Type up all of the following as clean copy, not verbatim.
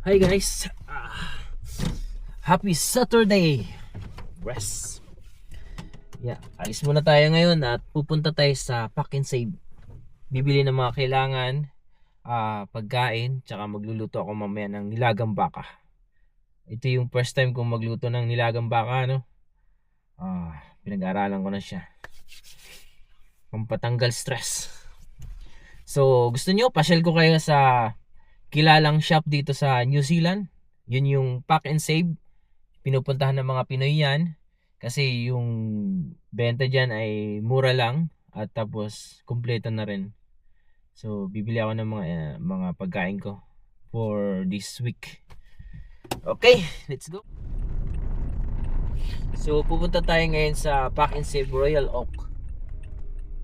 Hi guys, happy Saturday. Rest. Yeah, alis muna tayo ngayon at pupunta tayo sa Pack and Save. Bibili ng mga kailangan, pagkain, tsaka magluluto ako mamaya ng nilagang baka. Ito yung first time kong magluto ng nilagang baka, no? Pinag-aralan ko na siya. Pampatanggal stress. So, gusto nyo, pasyal ko kayo sa kilalang shop dito sa New Zealand. Yun yung Pack and Save. Pinupuntahan ng mga Pinoy yan kasi yung benta dyan ay mura lang at tapos kumpleto na rin. So bibili ako ng mga pagkain ko for this week. Okay, let's go. So pupunta tayo ngayon sa Pack and Save Royal Oak.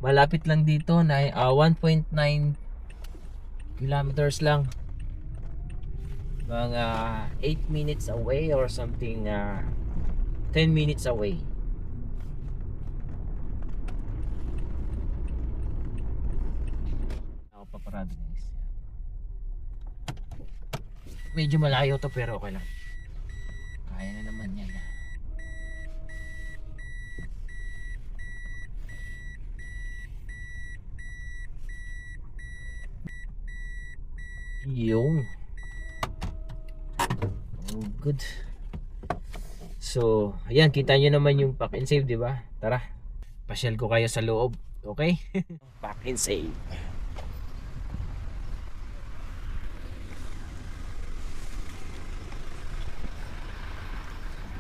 Malapit lang dito na 1.9 kilometers lang. Mga 8 minutes away or something, 10 minutes away. Ako paparado guys. Medyo malayo to pero okay lang. Kaya na naman yan. Yung oh, good. So, ayan, kita nyo naman yung Pack and Save, di ba? Tara, pasyal ko kayo sa loob. Okay? Pack and Save.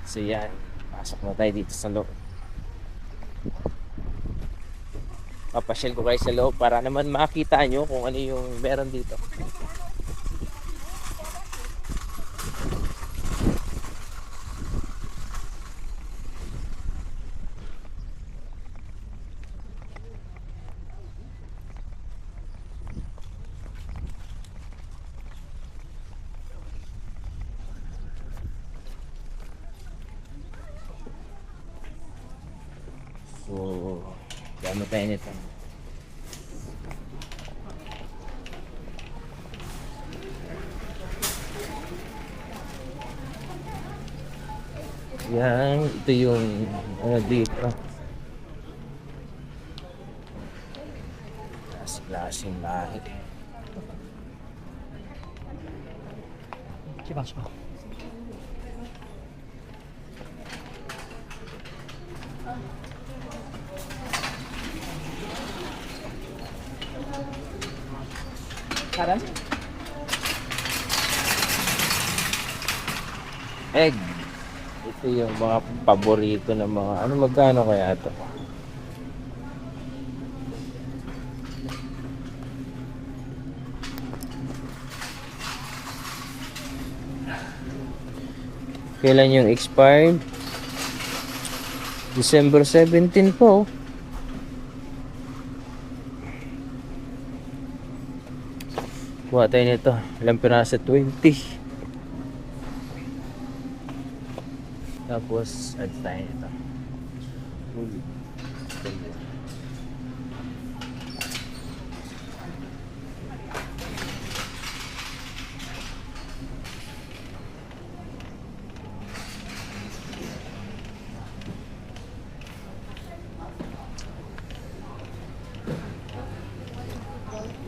So, yan. Pasok na tayo dito sa loob. Papasyal ko kayo sa loob para naman makita nyo kung ano yung meron dito. So, gamit tayo nito. Yan, ito yung ano dito. Klaseng lahi. Siapa? Karan? Egg. Ito yung mga paborito ng mga ano, magkano kaya ito? Kailan yung expired? December 17 po. Kuha tayo nito. Ilang piraso? 20. Tapos add tayo nito.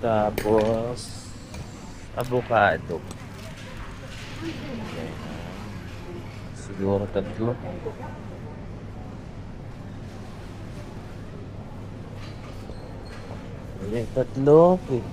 Tapos avocado. Okay. Siguro tatlo. Okay, tatlo. Okay.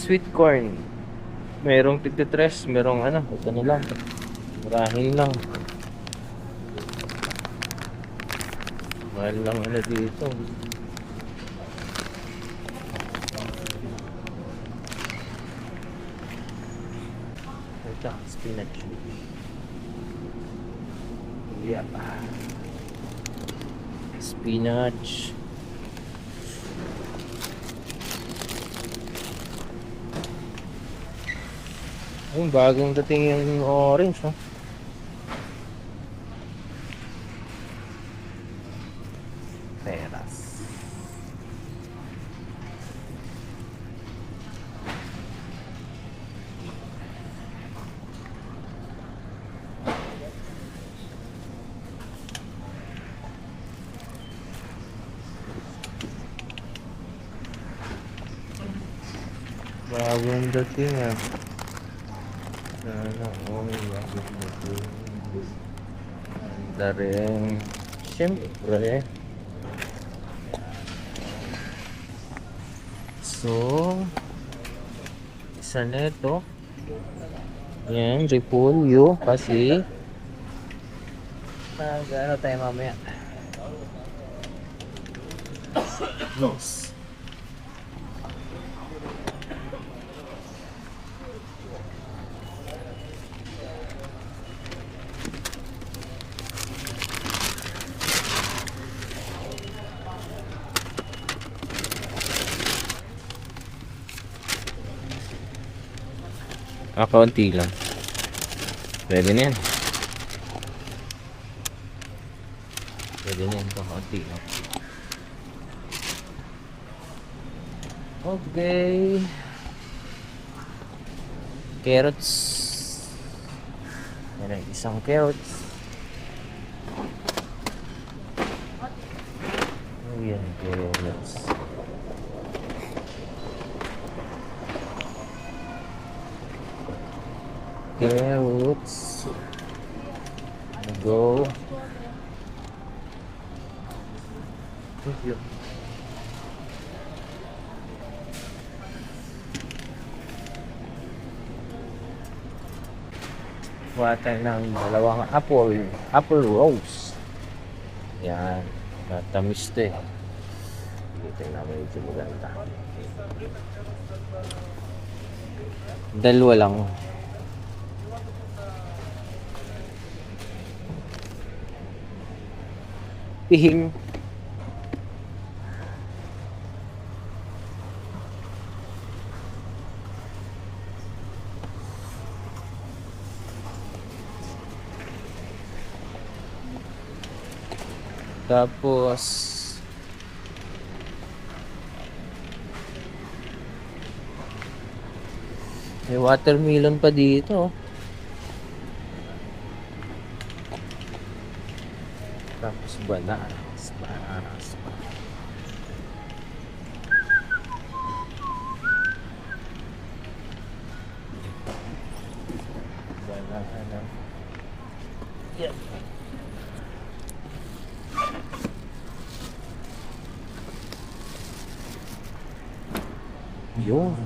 Sweet corn. Merong tigtitres, merong ano, ito na lang. Murahin lang. Mahal lang ano dito. Ito, spinach. Yeah. Spinach. Yung bagong dating yung orange, no? Peras. Bagong dating, ah. Sana all bagong dating. Ganda rin. Siyempre. So, isa neto. Yan, repolyo kasi ano tayo mamaya. Yes. Kaunti lang. Pwede na yan. Pwede na yan. Kaunti lang. Okay. Carrots. Yan ang isang carrots. Ayan, carrots. Carrots. Go. Thank you. Water ng dalawang apple rose. Yan, matamis to eh. Dito namin ito maganda. Dalawa lang. Pihing. Tapos may watermelon pa dito. Tapos bananas. Banana. Yeah. Yun.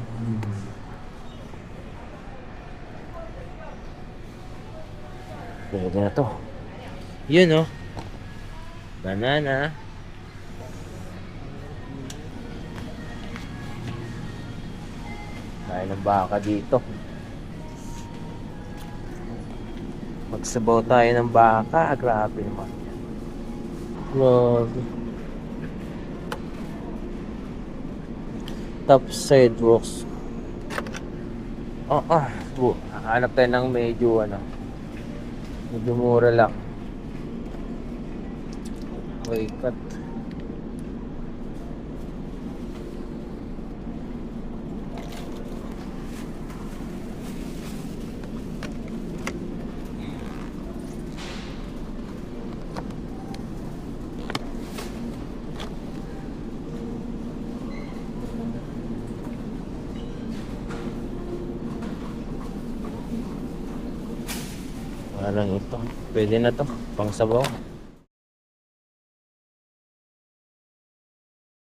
Pwede na to. Yun, oh. Banana. Dahil ng baka dito. Magsabaw tayo ng baka. Grabe naman. Grabe. Top sidewalks. Hanap tayo ng medyo medyo mura lang. Wait, cut. Parang ito. Pwede na to. Pang sabaw.